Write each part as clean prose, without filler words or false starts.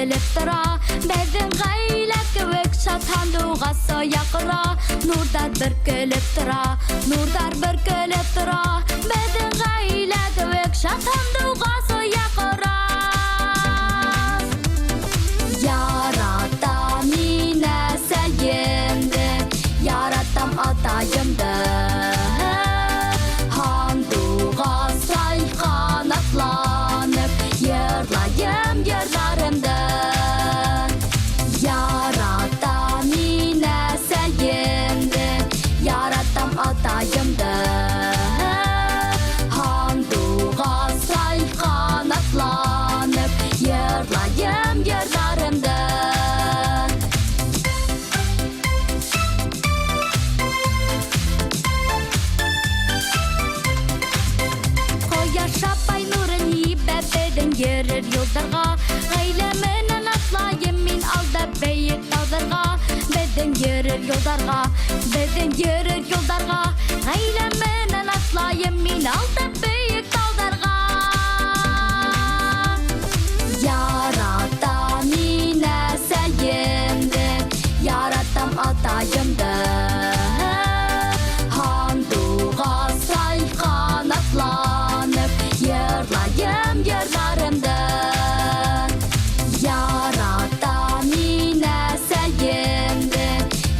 бөркелеп тора, бәдің ғайлә көвік шатандуға сояқыра. Нурдар бөркелеп тора, бәдің ғайлә көвік шатандуға сояқыра. Яратам мине сәйемді, яратам атайымды. Хандуға сай қанатланып, йырлайым йырларымды. Яратам мине сәйемді, яратам атайымды. Хандуға сай қанатланып, йырлайым йырларымды. Шапай нурын ебәп бәдің ерір йолдарға, ғайләмінен атлайым мин алдап бәйік тауҙарға. Бәдің ерір йолдарға, ғайләмінен атлайым мин алдап бәйік тауҙарға. Яратам мине сәйемді, яратам атайымды. Хандуға сай қанатланып, йырлайым йырларымды. Яратам мине сәйемді,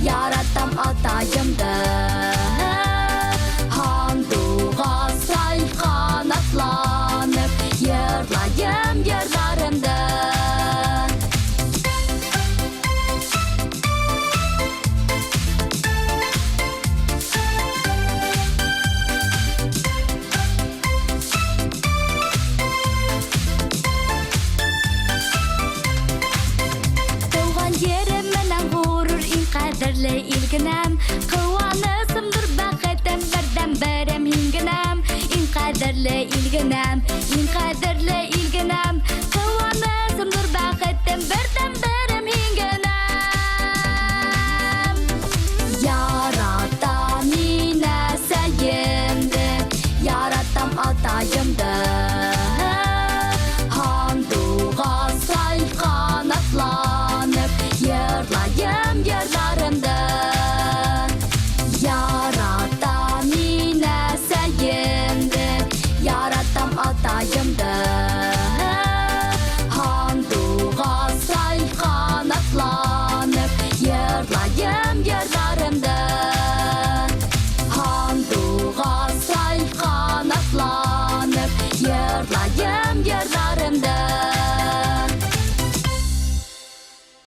яратам атайымды. Хандуға сай қанатланып, йырлайым йырларымды. Туған еремнен ғурur иң қадірлі илгінәм,